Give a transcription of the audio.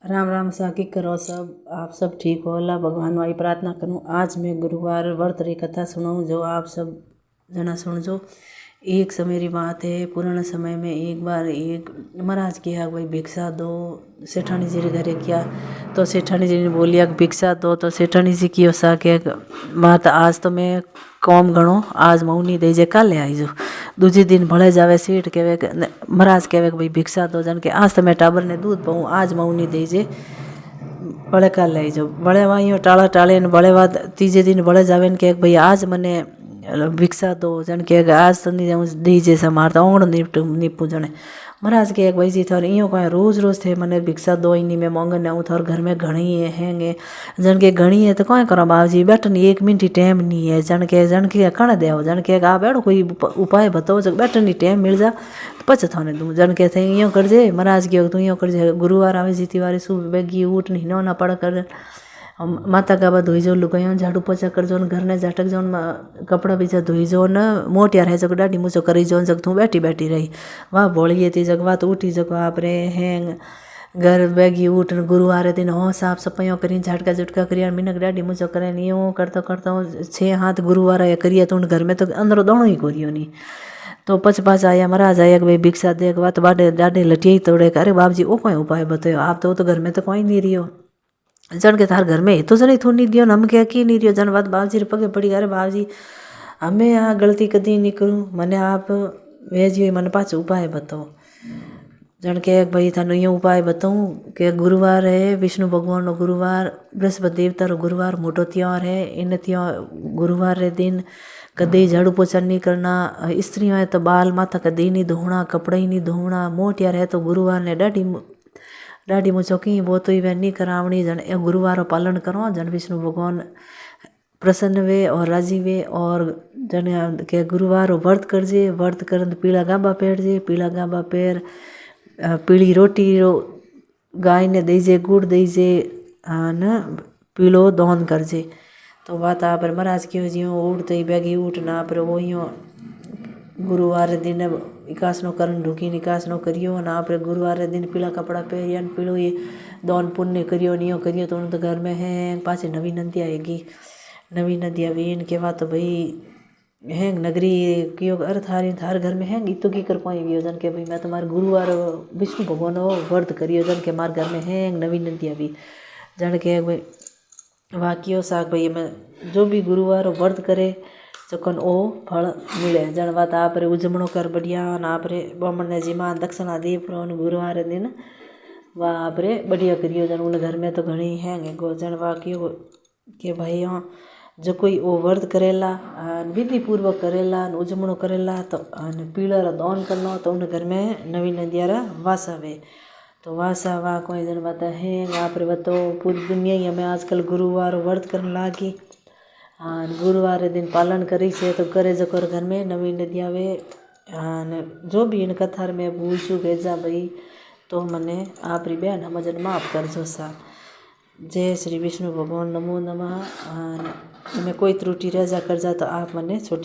राम राम सा की करो सब। आप सब ठीक हो अल्लाह भगवान वाई प्रार्थना करूँ। आज मैं गुरुवार व्रत री कथा सुनाऊँ जो आप सब जना सुन जो। एक समय री बात है, पुराने समय में एक बार एक महाराज किया भाई भिक्षा दो। सेठानी जी रे घरे किया तो सेठानी जी ने बोलिया कि भिक्षा दो। तो सेठानी जी की सा के मात आज तो मैं कौम गणो, आज मऊ नहीं दे जे कल आई जो। दूजे दिन भले जावे सेठ कहे महाराज कहे भाई भिक्षा दो जन के आज तो मैं टाबर ने दूध पाऊँ, आज मऊ नहीं दे जे बड़े कल लाई जो। बड़े वहीं टाला टाले बड़े बाद तीजे दिन बड़े जावे के भाई आज मने भिक्षा दो जन के आज तो नहीं दी जे मार तो ओंगण नीपू जने। महाराज के भाई जी थोर इं कहें रोज रोज थे मैंने भिक्षा दो ही नहीं मैं मांगने आऊँ थोर घर में घनी है जन के घनी है तो कौन करो बाबूजी बैठन 1 मिनट ही टाइम नहीं है जन के कण दे जन के आप एड़ो कोई उपाय बताओ जब बैठन ही टाइम मिल जा तो पच थाने दूँ जन के थे यूँ कर जे। महाराज के तू यूँ कर जे गुरुवार आवे जी तिवारी सुबह बेगी उठ नहीं ना पड़ कर माता गाबा धोई जो लुगाइयों झाड़ू पोछा कर जो घर ने झटक जो कपड़ा बीजा धोई जो न मोटिया रहे जग डाडी मुझो करी जो जग तू बैठी बैठी रही वाह बोलिए थी जग बात उठी जग आप रे हैंग घर बैगी उठ गुरुवार दिन हो साफ सफाइयों करी झटका झुटका करिया मिनक डाडी मुझो करे यूँ करता करता 6 हाथ गुरुवार या करिए तो घर में तो अंदर दोनों ही कोरियो नहीं। तो पच आया महाराज आया कि भाई भिक्षा दे बात बाडे डाडे लटिया तोड़े अरे बाप जी वो कोई उपाय बताओ आप तो घर में तो कोई नहीं रियो जन के थार घर में तो जन थोड़ी नहीं दियो हम क्या की नहीं रियो जन बात बाबू जी पगे पड़ी अरे बाबू जी हमें यहाँ गलती कदी नहीं करूँ मने आप वेजी मन पाच उपाय बताओ जन के भाई थानू यूँ उपाय बताऊँ कि गुरुवार है विष्णु भगवान रो गुरुवार बृहस्पति देवता रो गुरुवार मोटो त्योहार है इन त्योहार गुरुवार रे दिन कदे झाड़ू पोछा नहीं करना स्त्रियों है तो बाल माथा कदे नहीं धोना कपड़े ही नहीं धोना मोटिया है तो गुरुवार ने डाडी मुझो की वो तो वह नहीं करावनी जन गुरुवार पालन करो जन विष्णु भगवान प्रसन्न वे और राजी वे और जन के गुरुवार व्रत करजे व्रत कर पीला गाबा पेर जे पीला गाबा पेर पीली रोटी रो गाय ने दीजे गुड़ दीजे न पीलो दौन करजे। तो बात आप महाराज की जी उठते ही बैगी उठना पर वो गुरुवार दिन इकास नो करन ढुकी निकास नो करियो ना पर गुरुवार दिन पीला कपड़ा पहरिया पीलो ये दौन पुण्य करियो नियो करियो तो उन तो घर में है पाछे नवी नदिया आएगी नवी नदिया वीन के बाद तो भाई हैंग नगरी कियो अरे थार घर में हैंग इतो की कर पाएगी जन के भाई मैं तुम्हारे गुरुवार विष्णु भगवान व्रत करियो जन के मार घर में हैंग नवी नदिया भी जन के भाई वाक्यो साग भाई मैं जो भी गुरुवार व्रत करे चकन ओ फल मिले जन बात आप रे उजमणो कर बढ़िया आप रे ब्राह्मण ने जी मां दक्षिणा दी पर गुरुवार दिन वाह आप रे बढ़िया करियो जन उन घर में तो घनी हैंगे गो जन वाक्यो के भाई हाँ जो कोई वो व्रत करेला विधि पूर्वक करेला उजमणो करेला तो पीला रा दान करना तो उन घर में नवी नदियारा वासा वे तो वासा वाह कोई जन बात है आप रे बताओ पूरी दुनिया ही हमें आजकल गुरुवार व्रत करने लागी गुरुवार दिन पालन करी से तो करे जो कर घर में नवी नदिया वे जो भी इन कथार में भूल चूक भेजा भाई तो मने आप री बहन हमजन माफ कर जो सा। जय श्री विष्णु भगवान नमो नमः। मैं कोई त्रुटि रह जा कर जा तो आप मने छोटी